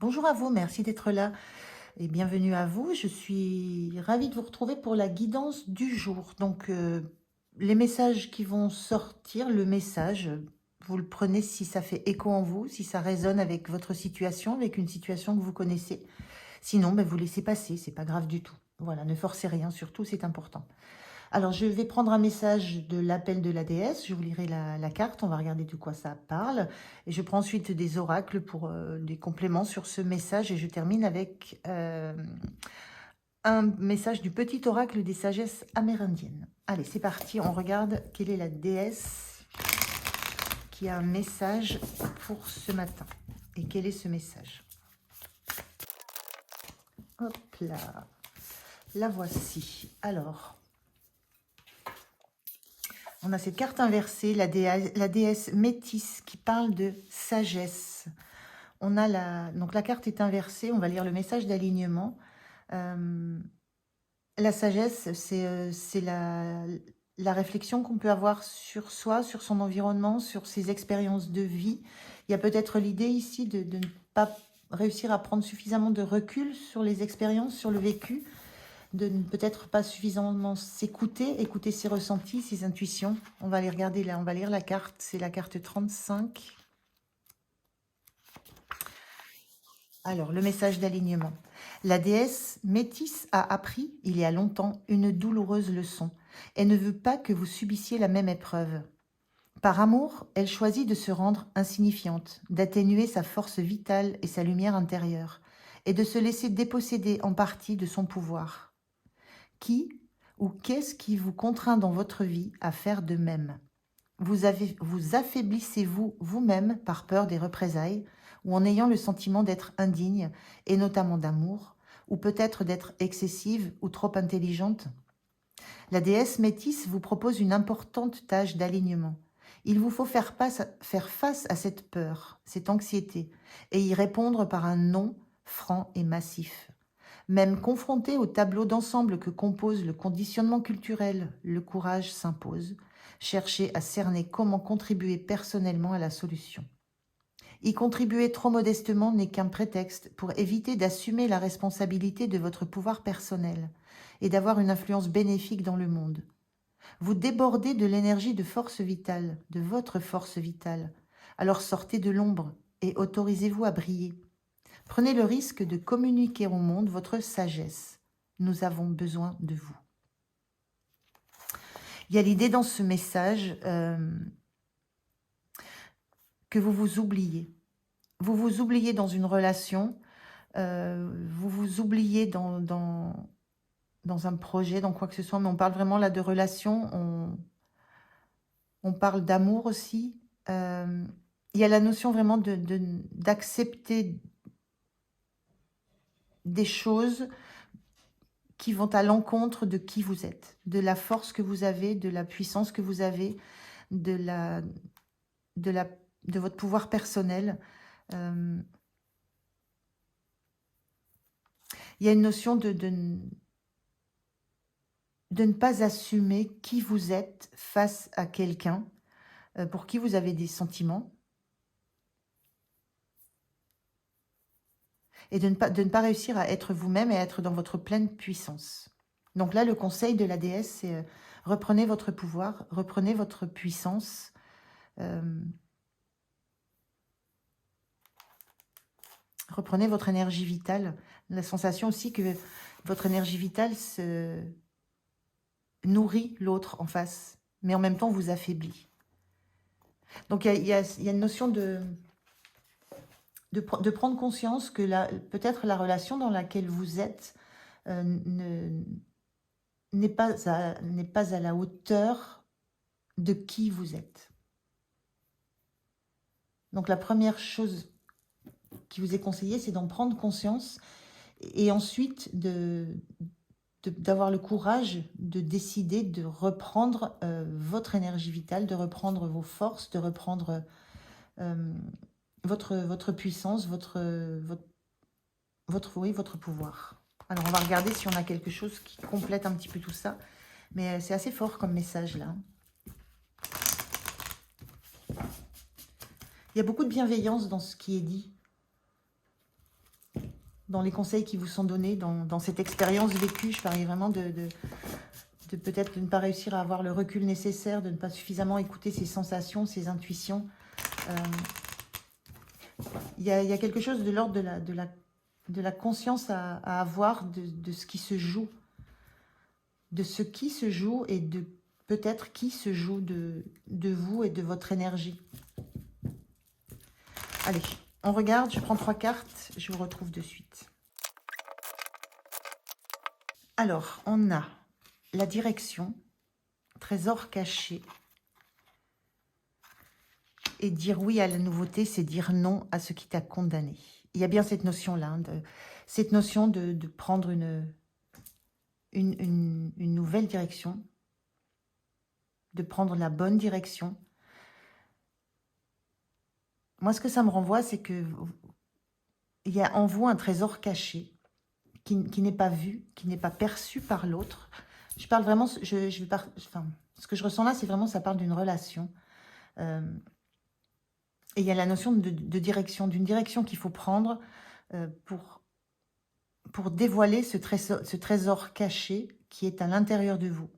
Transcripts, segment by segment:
Bonjour à vous, merci d'être là et bienvenue à vous. Je suis ravie de vous retrouver pour la guidance du jour. Les messages qui vont sortir, le message, vous le prenez si ça fait écho en vous, si ça résonne avec votre situation, avec une situation que vous connaissez. Sinon, vous laissez passer, c'est pas grave du tout. Voilà, ne forcez rien, surtout, c'est important. Alors, je vais prendre un message de l'appel de la déesse. Je vous lirai la carte. On va regarder de quoi ça parle. Et je prends ensuite des oracles pour des compléments sur ce message. Et je termine avec un message du petit oracle des sagesses amérindiennes. Allez, c'est parti. On regarde quelle est la déesse qui a un message pour ce matin. Et quel est ce message? Hop là. La voici. Alors... on a cette carte inversée, la déesse métisse qui parle de sagesse. On a donc la carte est inversée, on va lire le message d'alignement. La sagesse, c'est la réflexion qu'on peut avoir sur soi, sur son environnement, sur ses expériences de vie. Il y a peut-être l'idée ici de ne pas réussir à prendre suffisamment de recul sur les expériences, sur le vécu, de ne peut-être pas suffisamment s'écouter, écouter ses ressentis, ses intuitions. On va les regarder là, on va lire la carte, c'est la carte 35. Alors, le message d'alignement. La déesse Métis a appris, il y a longtemps, une douloureuse leçon. Elle ne veut pas que vous subissiez la même épreuve. Par amour, elle choisit de se rendre insignifiante, d'atténuer sa force vitale et sa lumière intérieure, et de se laisser déposséder en partie de son pouvoir. Qui ou qu'est-ce qui vous contraint dans votre vie à faire de même? Vous affaiblissez-vous vous-même par peur des représailles ou en ayant le sentiment d'être indigne, et notamment d'amour, ou peut-être d'être excessive ou trop intelligente? La déesse métisse vous propose une importante tâche d'alignement. Il vous faut faire face à cette peur, cette anxiété, et y répondre par un non franc et massif. Même confronté au tableau d'ensemble que compose le conditionnement culturel, le courage s'impose. Cherchez à cerner comment contribuer personnellement à la solution. Y contribuer trop modestement n'est qu'un prétexte pour éviter d'assumer la responsabilité de votre pouvoir personnel et d'avoir une influence bénéfique dans le monde. Vous débordez de l'énergie de force vitale, de votre force vitale. Alors sortez de l'ombre et autorisez-vous à briller. Prenez le risque de communiquer au monde votre sagesse. Nous avons besoin de vous. Il y a l'idée dans ce message que vous vous oubliez. Vous vous oubliez dans une relation, vous vous oubliez dans un projet, dans quoi que ce soit, mais on parle vraiment là de relation, on parle d'amour aussi. Il y a la notion vraiment d'accepter des choses qui vont à l'encontre de qui vous êtes, de la force que vous avez, de la puissance que vous avez, de votre pouvoir personnel. Il y a une notion de ne pas assumer qui vous êtes face à quelqu'un pour qui vous avez des sentiments et de ne pas réussir à être vous-même et à être dans votre pleine puissance. Donc là, le conseil de la déesse, c'est reprenez votre pouvoir, reprenez votre puissance. Reprenez votre énergie vitale. La sensation aussi que votre énergie vitale se nourrit l'autre en face, mais en même temps vous affaiblit. Donc il y a une notion de prendre conscience que peut-être la relation dans laquelle vous êtes n'est pas à la hauteur de qui vous êtes. Donc la première chose qui vous est conseillée, c'est d'en prendre conscience et ensuite d'avoir le courage de décider de reprendre votre énergie vitale, de reprendre vos forces, de reprendre votre puissance, votre pouvoir. Alors, on va regarder si on a quelque chose qui complète un petit peu tout ça. Mais c'est assez fort comme message, là. Il y a beaucoup de bienveillance dans ce qui est dit. dans les conseils qui vous sont donnés, dans cette expérience vécue. Je parlais vraiment de peut-être de ne pas réussir à avoir le recul nécessaire, de ne pas suffisamment écouter ses sensations, ses intuitions. Il y a quelque chose de l'ordre de la conscience à avoir de ce qui se joue. De ce qui se joue et de peut-être qui se joue de vous et de votre énergie. Allez, on regarde, je prends 3 cartes, je vous retrouve de suite. Alors, on a la direction, trésor caché. Et dire oui à la nouveauté, c'est dire non à ce qui t'a condamné. Il y a bien cette notion-là, hein, cette notion de prendre une nouvelle direction, de prendre la bonne direction. Moi, ce que ça me renvoie, c'est que il y a en vous un trésor caché qui n'est pas vu, qui n'est pas perçu par l'autre. Je parle vraiment, enfin, ce que je ressens là, c'est vraiment, ça parle d'une relation. Et il y a la notion de direction, d'une direction qu'il faut prendre pour dévoiler ce trésor caché qui est à l'intérieur de vous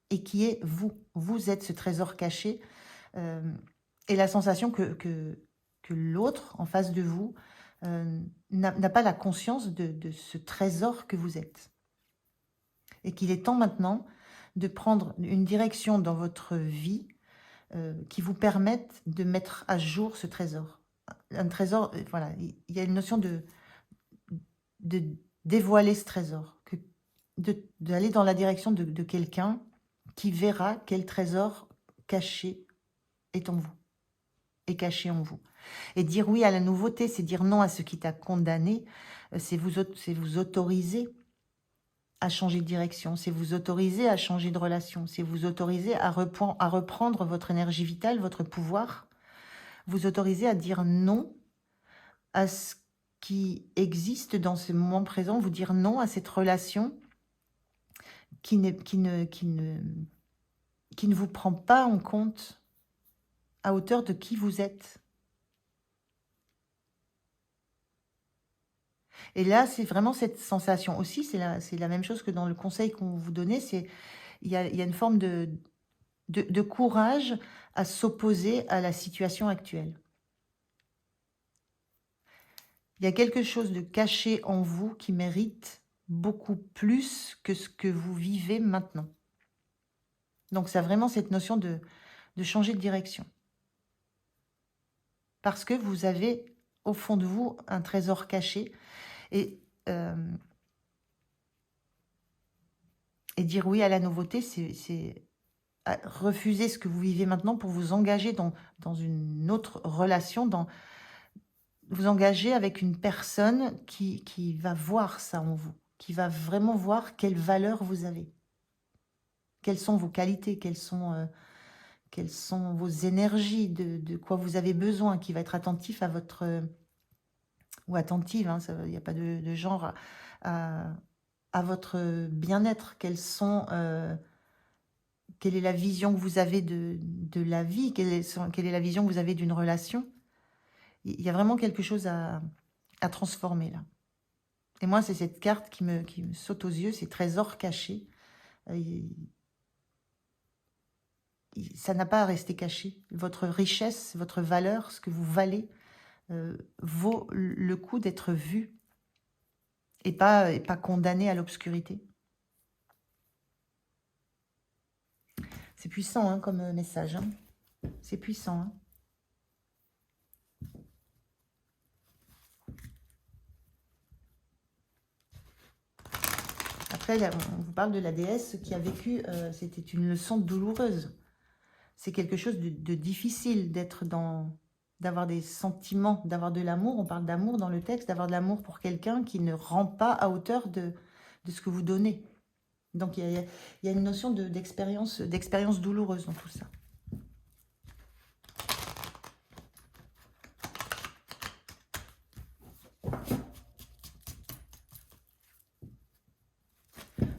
et qui est vous. Vous êtes ce trésor caché et la sensation que l'autre en face de vous n'a pas la conscience de ce trésor que vous êtes. Et qu'il est temps maintenant de prendre une direction dans votre vie qui vous permette de mettre à jour ce trésor. Un trésor, voilà, il y a une notion de dévoiler ce trésor, d'aller dans la direction de quelqu'un qui verra quel trésor caché est en vous, est caché en vous. Et dire oui à la nouveauté, c'est dire non à ce qui t'a condamné, c'est vous autoriser à changer de direction, c'est vous autoriser à changer de relation, c'est vous autoriser à reprendre votre énergie vitale, votre pouvoir, vous autoriser à dire non à ce qui existe dans ce moment présent, vous dire non à cette relation qui ne vous prend pas en compte à hauteur de qui vous êtes. Et là, c'est vraiment cette sensation aussi, c'est la même chose que dans le conseil qu'on vous donnait, il y a une forme de courage à s'opposer à la situation actuelle. Il y a quelque chose de caché en vous qui mérite beaucoup plus que ce que vous vivez maintenant. Donc, ça a vraiment cette notion de changer de direction. Parce que vous avez, au fond de vous, un trésor caché. Et dire oui à la nouveauté, c'est refuser ce que vous vivez maintenant pour vous engager dans une autre relation, vous engager avec une personne qui va voir ça en vous, qui va vraiment voir quelle valeur vous avez. Quelles sont vos qualités, quelles sont vos énergies, de quoi vous avez besoin, qui va être attentif à votre... ou attentive, hein, il n'y a pas de genre à votre bien-être. Quelle est la vision que vous avez de la vie, quelle est la vision que vous avez d'une relation. Il y a vraiment quelque chose à transformer là. Et moi, c'est cette carte qui me saute aux yeux, ces trésors cachés. Ça n'a pas à rester caché. Votre richesse, votre valeur, ce que vous valez, vaut le coup d'être vu et pas condamné à l'obscurité. C'est puissant hein, comme message. Hein. C'est puissant. Hein. Après, on vous parle de la déesse qui a vécu, c'était une leçon douloureuse. C'est quelque chose de difficile d'avoir des sentiments, d'avoir de l'amour. On parle d'amour dans le texte, d'avoir de l'amour pour quelqu'un qui ne rend pas à hauteur de ce que vous donnez. Donc, il y a une notion d'expérience douloureuse dans tout ça.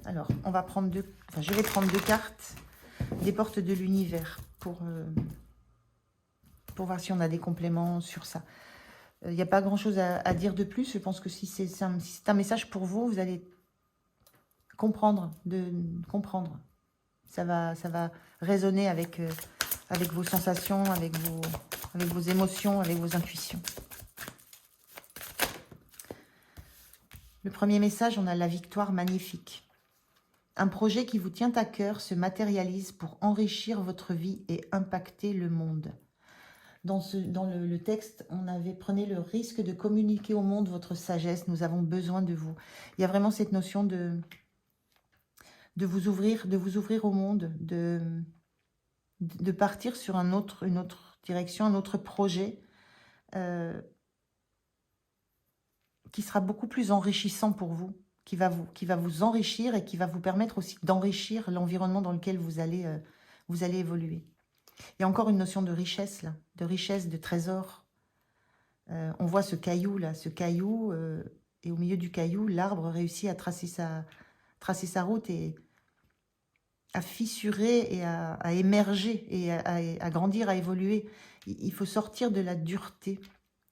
Alors, on va prendre je vais prendre 2 cartes des portes de l'univers pour voir si on a des compléments sur ça. Il n'y a pas grand-chose à dire de plus. Je pense que si c'est un message pour vous, vous allez comprendre, comprendre. Ça va résonner avec vos sensations, avec vos émotions, avec vos intuitions. Le premier message, on a la victoire magnifique. Un projet qui vous tient à cœur se matérialise pour enrichir votre vie et impacter le monde. Dans le texte, on avait prenez le risque de communiquer au monde votre sagesse. Nous avons besoin de vous. Il y a vraiment cette notion de vous ouvrir au monde, de partir sur une autre direction, un autre projet qui sera beaucoup plus enrichissant pour vous, qui va vous enrichir et qui va vous permettre aussi d'enrichir l'environnement dans lequel vous allez évoluer. Il y a encore une notion de richesse, là, de trésor. On voit ce caillou, là, et au milieu du caillou, l'arbre réussit à tracer sa route et à fissurer et à émerger et à grandir, à évoluer. Il faut sortir de la dureté.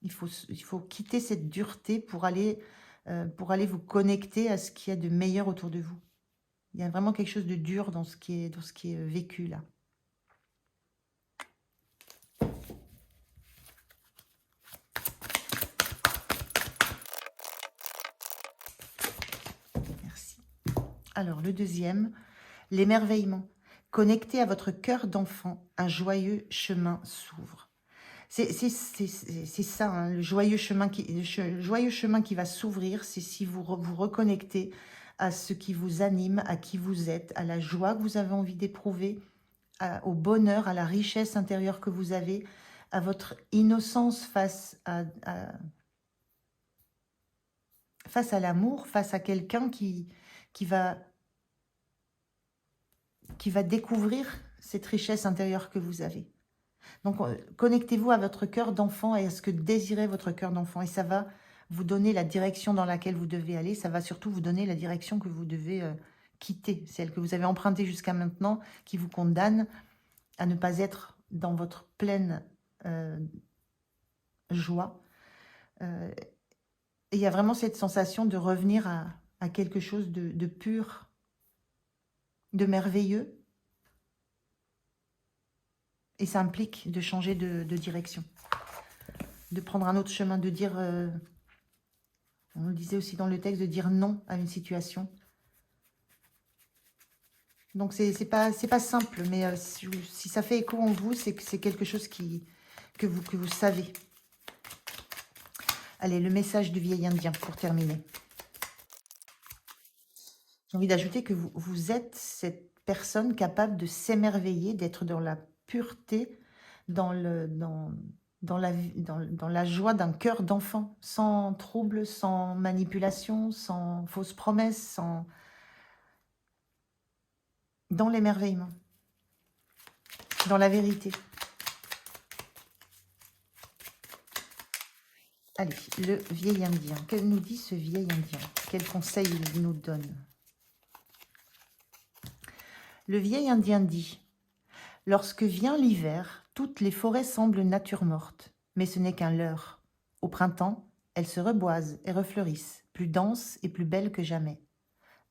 Il faut quitter cette dureté pour aller vous connecter à ce qu'il y a de meilleur autour de vous. Il y a vraiment quelque chose de dur dans ce qui est vécu là. Merci. Alors, le deuxième, l'émerveillement. Connecté à votre cœur d'enfant, un joyeux chemin s'ouvre. C'est ça, hein, le joyeux chemin qui va s'ouvrir, c'est si vous vous reconnectez à ce qui vous anime, à qui vous êtes, à la joie que vous avez envie d'éprouver, au bonheur, à la richesse intérieure que vous avez, à votre innocence face à l'amour, face à quelqu'un qui va découvrir cette richesse intérieure que vous avez. Donc, connectez-vous à votre cœur d'enfant et à ce que désirait votre cœur d'enfant. Et ça va vous donner la direction dans laquelle vous devez aller. Ça va surtout vous donner la direction que vous devez quitter. Celle que vous avez empruntée jusqu'à maintenant, qui vous condamne à ne pas être dans votre pleine joie. Et il y a vraiment cette sensation de revenir à quelque chose de pur, de merveilleux. Et ça implique de changer de direction, de prendre un autre chemin, de dire, on le disait aussi dans le texte, de dire non à une situation. Donc c'est pas simple, mais si ça fait écho en vous, c'est que c'est quelque chose que vous savez. Allez, le message du vieil indien pour terminer. J'ai envie d'ajouter que vous êtes cette personne capable de s'émerveiller, d'être dans la pureté, dans la joie d'un cœur d'enfant, sans trouble, sans manipulation, sans fausses promesses, dans l'émerveillement, dans la vérité. Allez, le vieil indien. Que nous dit ce vieil indien? Quel conseil il nous donne? Le vieil indien dit: lorsque vient l'hiver, toutes les forêts semblent nature morte, mais ce n'est qu'un leurre. Au printemps, elles se reboisent et refleurissent, plus denses et plus belles que jamais.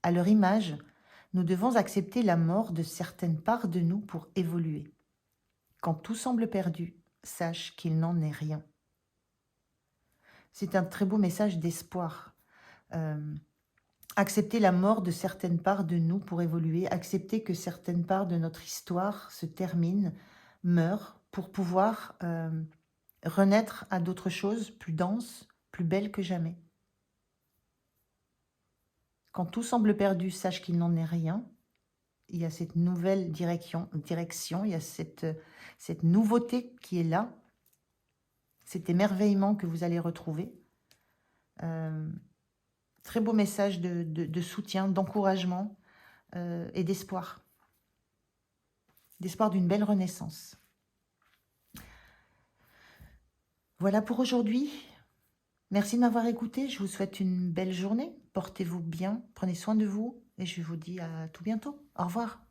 À leur image, nous devons accepter la mort de certaines parts de nous pour évoluer. Quand tout semble perdu, sache qu'il n'en est rien. C'est un très beau message d'espoir. Accepter la mort de certaines parts de nous pour évoluer, accepter que certaines parts de notre histoire se terminent, meurent, pour pouvoir renaître à d'autres choses plus denses, plus belles que jamais. Quand tout semble perdu, sache qu'il n'en est rien. Il y a cette nouvelle direction, il y a cette nouveauté qui est là, cet émerveillement que vous allez retrouver. Très beau message de soutien, d'encouragement et d'espoir. D'espoir d'une belle renaissance. Voilà pour aujourd'hui. Merci de m'avoir écouté. Je vous souhaite une belle journée. Portez-vous bien, prenez soin de vous et je vous dis à tout bientôt. Au revoir.